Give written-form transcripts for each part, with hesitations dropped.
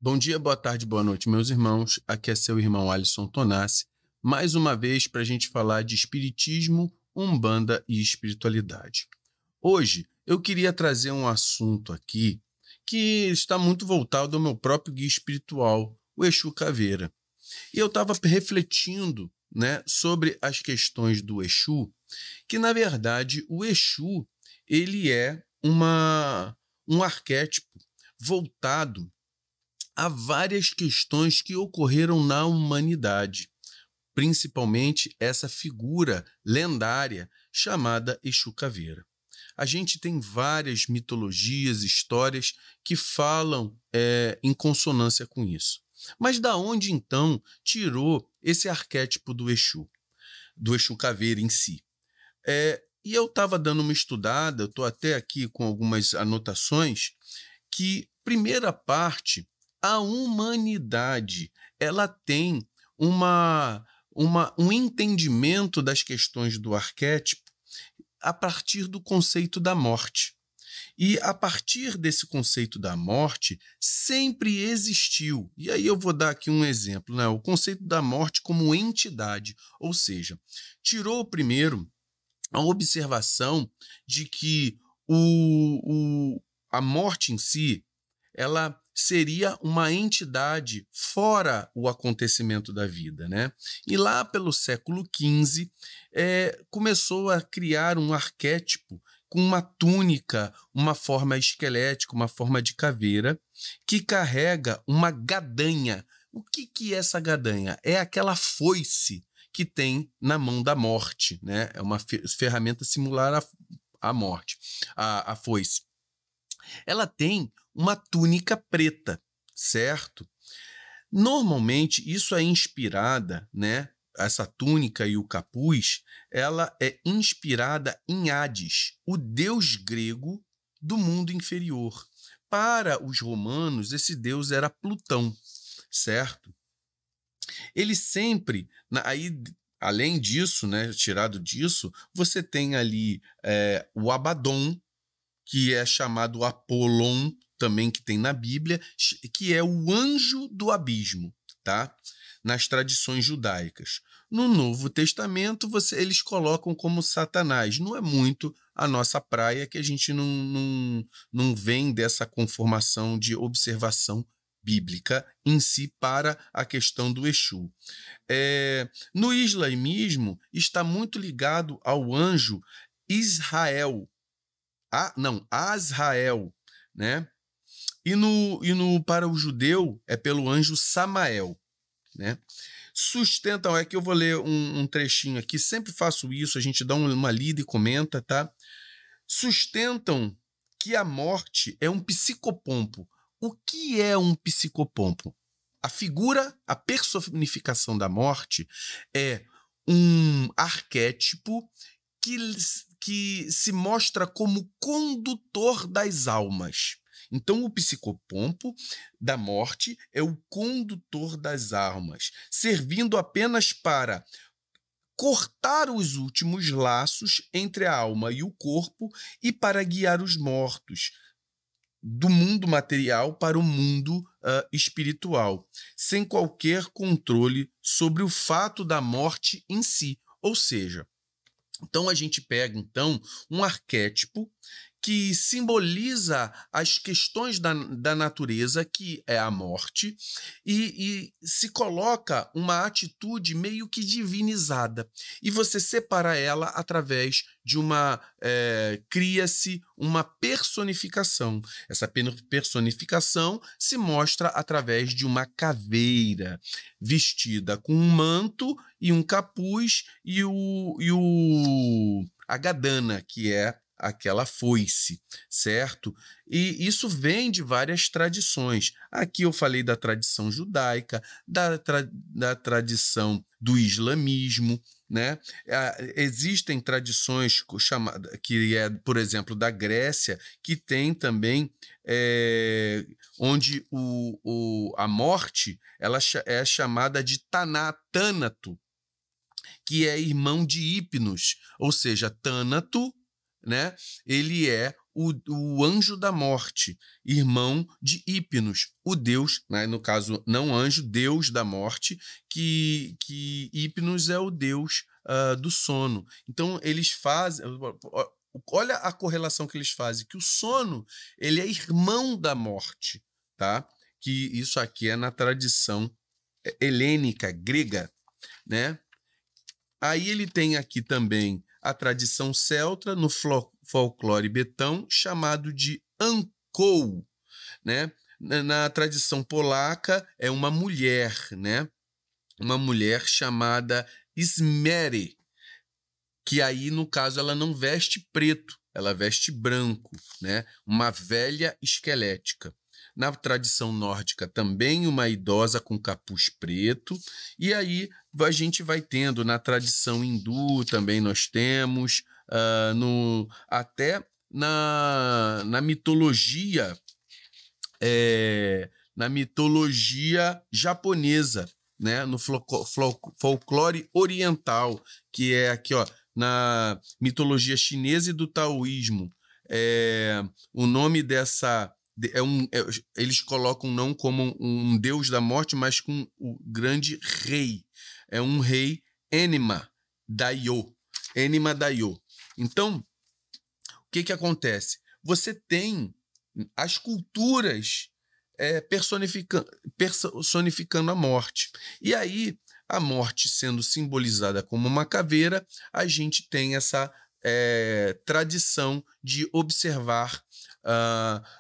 Bom dia, boa tarde, boa noite, meus irmãos. Aqui é seu irmão Alisson Tonassi, mais uma vez para a gente falar de espiritismo, umbanda e espiritualidade. Hoje eu queria trazer um assunto aqui que está muito voltado ao meu próprio guia espiritual, o Exu Caveira. E eu estava refletindo, sobre as questões do Exu, que na verdade o Exu ele é um arquétipo voltado a várias questões que ocorreram na humanidade, principalmente essa figura lendária chamada Exu Caveira. A gente tem várias mitologias, histórias que falam em consonância com isso. Mas da onde, então, tirou esse arquétipo do Exu Caveira em si? E eu estava dando uma estudada, eu estou até aqui com algumas anotações, que, primeira parte, a humanidade ela tem um entendimento das questões do arquétipo a partir do conceito da morte. E a partir desse conceito da morte, sempre existiu. E aí eu vou dar aqui um exemplo, o conceito da morte como entidade, ou seja, tirou primeiro a observação de que a morte em si, ela seria uma entidade fora o acontecimento da vida, E lá pelo século XV, começou a criar um arquétipo com uma túnica, uma forma esquelética, uma forma de caveira, que carrega uma gadanha. O que é essa gadanha? É aquela foice que tem na mão da morte, É uma ferramenta similar à morte, a foice. Ela tem uma túnica preta, certo? Normalmente, isso é inspirada, essa túnica e o capuz, ela é inspirada em Hades, o deus grego do mundo inferior. Para os romanos, esse deus era Plutão, certo? Ele sempre, além disso, tirado disso, você tem ali o Abaddon, que é chamado Apolon, também que tem na Bíblia, que é o anjo do abismo, tá? Nas tradições judaicas. No Novo Testamento, eles colocam como Satanás. Não é muito a nossa praia, que a gente não vem dessa conformação de observação bíblica em si para a questão do Exu. No islamismo, está muito ligado ao anjo Israel, Azrael, E para o judeu é pelo anjo Samael, Sustentam, que eu vou ler um trechinho aqui, sempre faço isso, a gente dá uma lida e comenta, tá? Sustentam que a morte é um psicopompo. O que é um psicopompo? A personificação da morte é um arquétipo que se mostra como condutor das almas. Então, o psicopompo da morte é o condutor das almas, servindo apenas para cortar os últimos laços entre a alma e o corpo e para guiar os mortos do mundo material para o mundo espiritual, sem qualquer controle sobre o fato da morte em si. Ou seja, então a gente pega um arquétipo que simboliza as questões da natureza, que é a morte, e se coloca uma atitude meio que divinizada. E você separa ela através de cria-se uma personificação. Essa personificação se mostra através de uma caveira, vestida com um manto e um capuz e a gadana, que é aquela foice, certo? E isso vem de várias tradições. Aqui eu falei da tradição judaica, da tradição do islamismo, Existem tradições que é, por exemplo, da Grécia, que tem também onde a morte ela é chamada de Tânato, que é irmão de Hipnos, ou seja, Tânato, ele é o anjo da morte, irmão de Hipnos, o deus, né, no caso, não anjo, deus da morte, que Hipnos é o deus do sono. Então, eles fazem... Olha a correlação que eles fazem, que o sono ele é irmão da morte, tá? Que isso aqui é na tradição helênica, grega, né? Aí ele tem aqui também a tradição celta, no folclore betão, chamado de Ankou, né? Na tradição polaca, é uma mulher, né? Uma mulher chamada Smere, que aí, no caso, ela não veste preto, ela veste branco, né? Uma velha esquelética. Na tradição nórdica, também uma idosa com capuz preto. E aí a gente vai tendo, na tradição hindu também nós temos, até na mitologia, na mitologia japonesa, né? No folclore oriental, que é aqui, ó, na mitologia chinesa e do taoísmo. O nome dessa... eles colocam não como um deus da morte, mas com o grande rei. É um rei Enma Daioh. Enma Daioh. Então, o que acontece? Você tem as culturas personificando a morte. E aí, a morte sendo simbolizada como uma caveira, a gente tem essa tradição de observar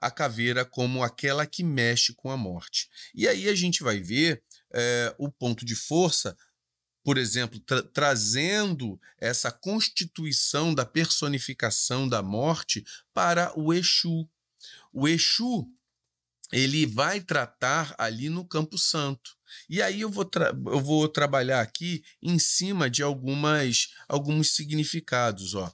a caveira como aquela que mexe com a morte. E aí a gente vai ver o ponto de força, por exemplo, trazendo essa constituição da personificação da morte para o Exu. O Exu, ele vai tratar ali no Campo Santo. E aí eu vou trabalhar aqui em cima de alguns significados. Ó.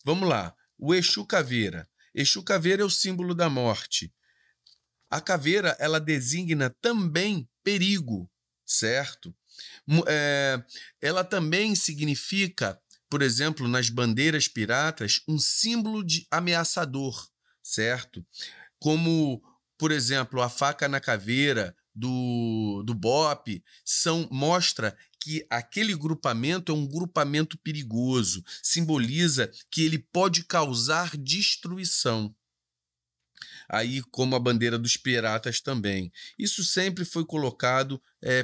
Vamos lá. O Exu Caveira. Exu Caveira é o símbolo da morte. A caveira, ela designa também perigo, certo? Ela também significa, por exemplo, nas bandeiras piratas, um símbolo de ameaçador, certo? Como, por exemplo, a faca na caveira do BOPE mostra que aquele grupamento é um grupamento perigoso, simboliza que ele pode causar destruição. Aí, como a bandeira dos piratas também. Isso sempre foi colocado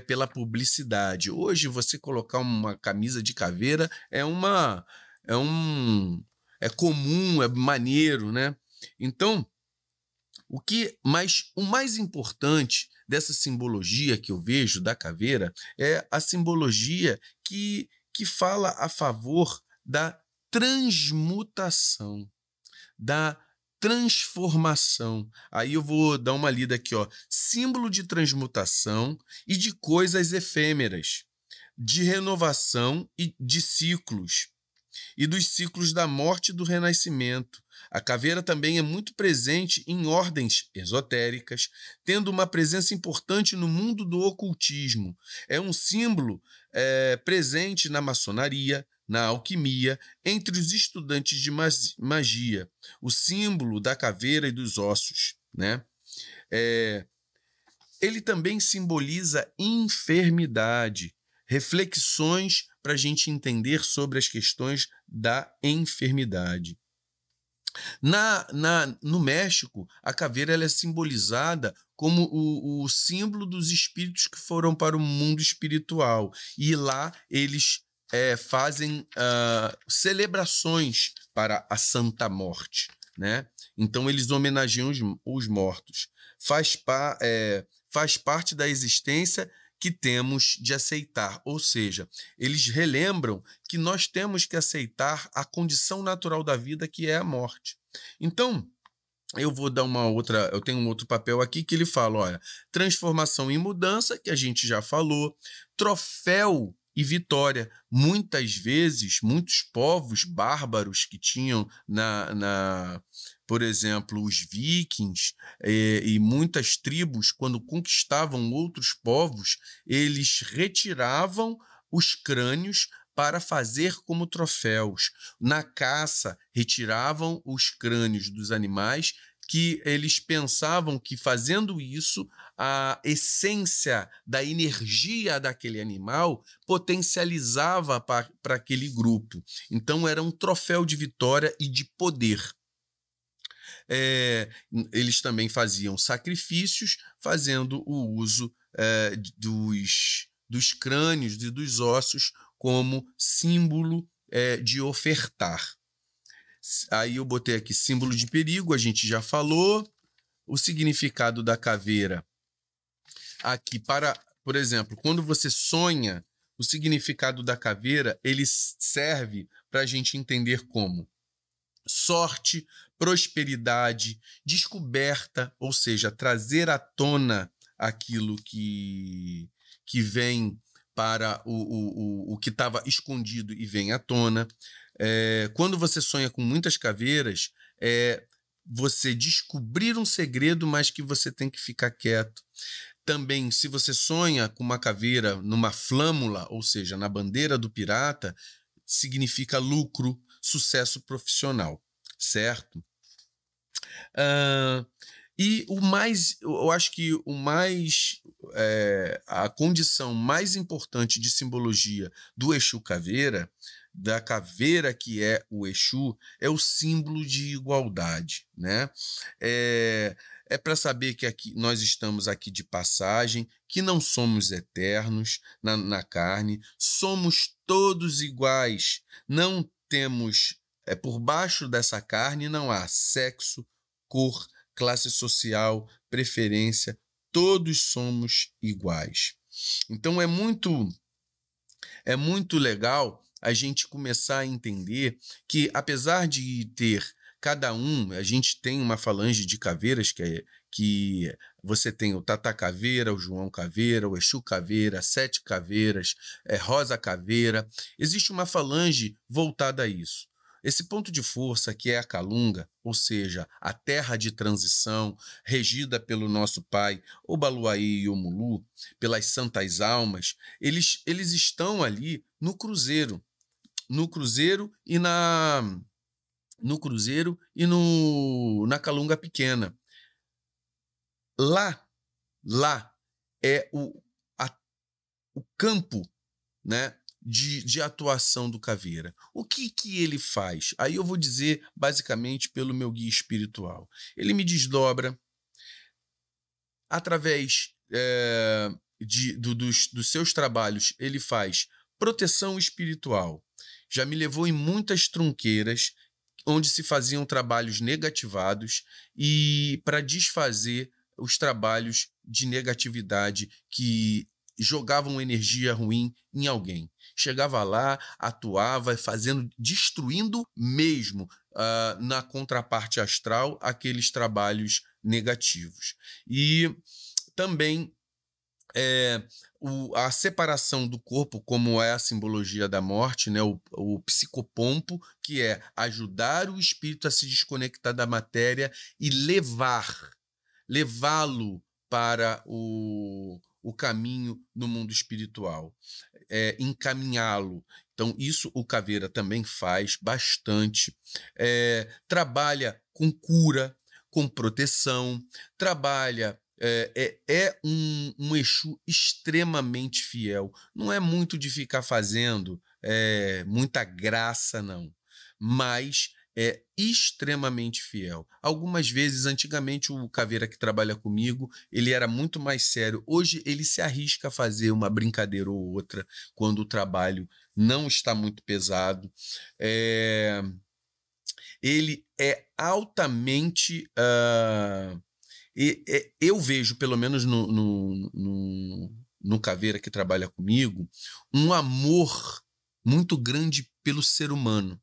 pela publicidade. Hoje, você colocar uma camisa de caveira é comum, é maneiro, né? Então, o mais importante dessa simbologia que eu vejo da caveira é a simbologia que fala a favor da transmutação, da transformação. Aí eu vou dar uma lida aqui, ó. Símbolo de transmutação e de coisas efêmeras, de renovação e de ciclos, e dos ciclos da morte e do renascimento. A caveira também é muito presente em ordens esotéricas, tendo uma presença importante no mundo do ocultismo. É um símbolo presente na maçonaria, na alquimia, entre os estudantes de magia. O símbolo da caveira e dos ossos, né? Ele também simboliza enfermidade, reflexões para a gente entender sobre as questões da enfermidade. No México, a caveira ela é simbolizada como o símbolo dos espíritos que foram para o mundo espiritual. E lá eles fazem celebrações para a Santa Morte, né? Então eles homenageiam os mortos. Faz parte da existência que temos de aceitar, ou seja, eles relembram que nós temos que aceitar a condição natural da vida, que é a morte. Então, eu vou dar eu tenho um outro papel aqui que ele fala, olha, transformação e mudança, que a gente já falou, troféu e vitória. Muitas vezes, muitos povos bárbaros que tinham por exemplo, os vikings e muitas tribos, quando conquistavam outros povos, eles retiravam os crânios para fazer como troféus. Na caça, retiravam os crânios dos animais, que eles pensavam que, fazendo isso, a essência da energia daquele animal potencializava para aquele grupo. Então, era um troféu de vitória e de poder. Eles também faziam sacrifícios, fazendo o uso dos crânios e dos ossos como símbolo de ofertar. Aí eu botei aqui símbolo de perigo, a gente já falou. O significado da caveira. Aqui, por exemplo, quando você sonha, o significado da caveira, ele serve para a gente entender como sorte, prosperidade, descoberta, ou seja, trazer à tona aquilo que vem para o que estava escondido e vem à tona. Quando você sonha com muitas caveiras, você descobrir um segredo, mas que você tem que ficar quieto. Também, se você sonha com uma caveira numa flâmula, ou seja, na bandeira do pirata, significa lucro, sucesso profissional, certo? E eu acho que a condição mais importante de simbologia do Exu Caveira, da caveira que é o Exu, é o símbolo de igualdade, né? É para saber que nós estamos aqui de passagem, que não somos eternos na carne, somos todos iguais, não temos, por baixo dessa carne não há sexo, cor, classe social, preferência, todos somos iguais. Então é muito legal a gente começar a entender que, apesar de ter cada um, a gente tem uma falange de caveiras que você tem o Tata Caveira, o João Caveira, o Exu Caveira, Sete Caveiras, Rosa Caveira. Existe uma falange voltada a isso. Esse ponto de força que é a Calunga, ou seja, a terra de transição, regida pelo nosso pai, o Baluaí e o Mulu, pelas santas almas, eles estão ali no Cruzeiro e na Calunga Pequena. Lá é o campo, né, de atuação do Caveira. O que ele faz? Aí eu vou dizer basicamente pelo meu guia espiritual. Ele me desdobra através dos seus trabalhos. Ele faz proteção espiritual. Já me levou em muitas trunqueiras onde se faziam trabalhos negativados e para desfazer os trabalhos de negatividade que jogavam energia ruim em alguém. Chegava lá, atuava, destruindo mesmo na contraparte astral aqueles trabalhos negativos. E também a separação do corpo, como é a simbologia da morte, né? O psicopompo, que é ajudar o espírito a se desconectar da matéria e levá-lo para o caminho no mundo espiritual, encaminhá-lo. Então, isso o Caveira também faz bastante. Trabalha com cura, com proteção, trabalha. Um Exu extremamente fiel. Não é muito de ficar fazendo muita graça, não. Mas é extremamente fiel. Algumas vezes, antigamente, o Caveira que trabalha comigo, ele era muito mais sério. Hoje, ele se arrisca a fazer uma brincadeira ou outra quando o trabalho não está muito pesado. Ele é altamente... eu vejo, pelo menos no Caveira que trabalha comigo, um amor muito grande pelo ser humano.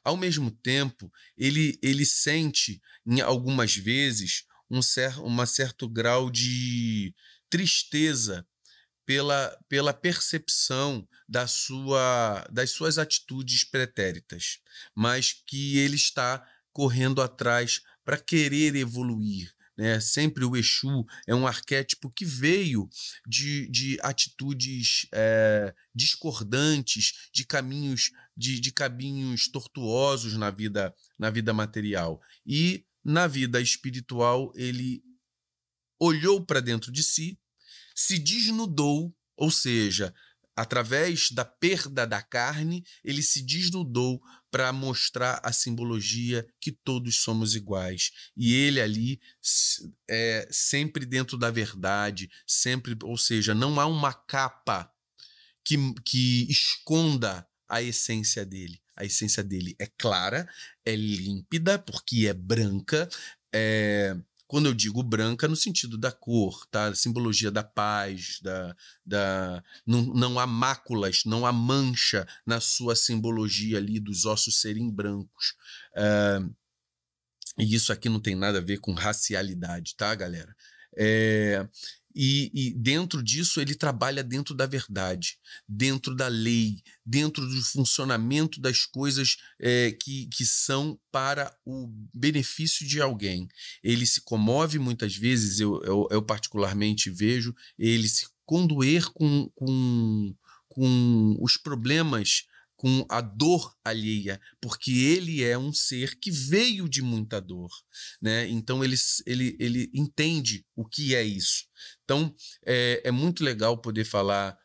Ao mesmo tempo, ele sente, em algumas vezes, um certo grau de tristeza pela percepção das suas atitudes pretéritas, mas que ele está correndo atrás para querer evoluir, né? Sempre o Exu é um arquétipo que veio de atitudes discordantes, de caminhos tortuosos na vida material. E na vida espiritual ele olhou para dentro de si, se desnudou, ou seja, através da perda da carne, ele se desnudou para mostrar a simbologia que todos somos iguais. E ele ali, sempre dentro da verdade, sempre, ou seja, não há uma capa que esconda a essência dele. A essência dele é clara, é límpida, porque é branca, quando eu digo branca, no sentido da cor, tá? A simbologia da paz, não há máculas, não há mancha na sua simbologia ali dos ossos serem brancos. E isso aqui não tem nada a ver com racialidade, tá, galera? E dentro disso ele trabalha dentro da verdade, dentro da lei, dentro do funcionamento das coisas que são para o benefício de alguém. Ele se comove muitas vezes, eu particularmente vejo ele se condoer com os problemas, com a dor alheia, porque ele é um ser que veio de muita dor, né? Então ele entende o que é isso. Então é muito legal poder falar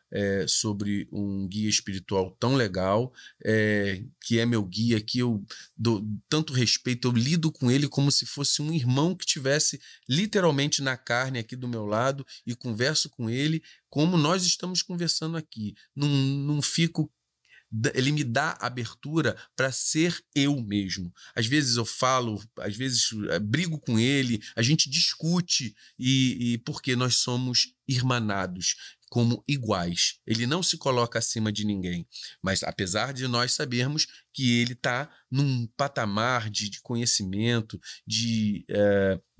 sobre um guia espiritual tão legal, que é meu guia, que eu dou tanto respeito, eu lido com ele como se fosse um irmão que tivesse literalmente na carne aqui do meu lado e converso com ele como nós estamos conversando aqui. Não fico. Ele me dá abertura para ser eu mesmo. Às vezes eu falo, às vezes brigo com ele, a gente discute, e porque nós somos irmanados, como iguais. Ele não se coloca acima de ninguém, mas apesar de nós sabermos que ele está num patamar de conhecimento, de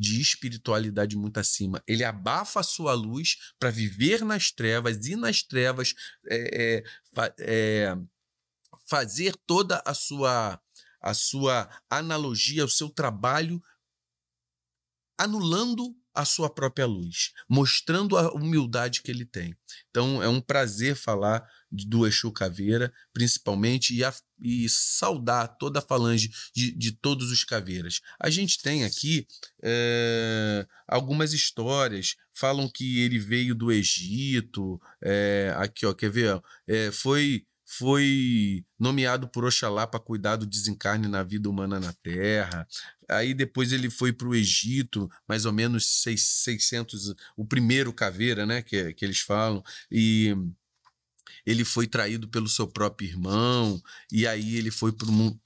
espiritualidade muito acima, ele abafa a sua luz para viver nas trevas, e nas trevas fazer toda a sua analogia, o seu trabalho, anulando a sua própria luz, mostrando a humildade que ele tem. Então é um prazer falar do Exu Caveira, principalmente, e saudar toda a falange de todos os caveiras. A gente tem aqui algumas histórias, falam que ele veio do Egito, aqui, ó, quer ver? Foi nomeado por Oxalá para cuidar do desencarne na vida humana na Terra. Aí depois ele foi para o Egito, mais ou menos 600, o primeiro caveira, né, que eles falam, e ele foi traído pelo seu próprio irmão, e aí ele foi para o mundo,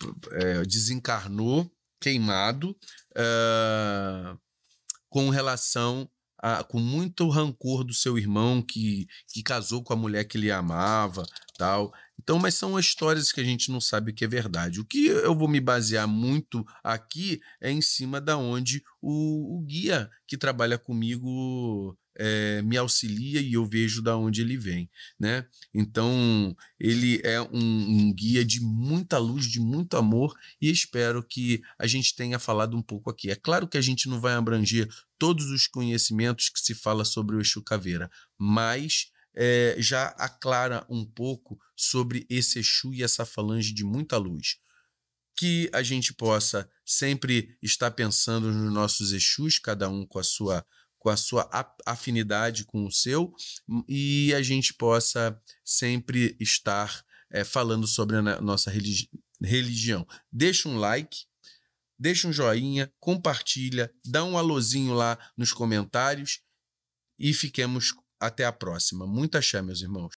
desencarnou, queimado, com relação com muito rancor do seu irmão que casou com a mulher que ele amava, tal. Então, mas são histórias que a gente não sabe que é verdade. O que eu vou me basear muito aqui é em cima da onde o guia que trabalha comigo me auxilia, e eu vejo da onde ele vem, né? Então, ele é um guia de muita luz, de muito amor, e espero que a gente tenha falado um pouco aqui. É claro que a gente não vai abranger todos os conhecimentos que se fala sobre o Exu Caveira, mas já aclara um pouco sobre esse Exu e essa falange de muita luz. Que a gente possa sempre estar pensando nos nossos Exus, cada um com a sua afinidade com o seu, e a gente possa sempre estar falando sobre a nossa religião. Deixa um like, deixa um joinha, compartilha, dá um alôzinho lá nos comentários, e fiquemos até a próxima. Muito axé, meus irmãos.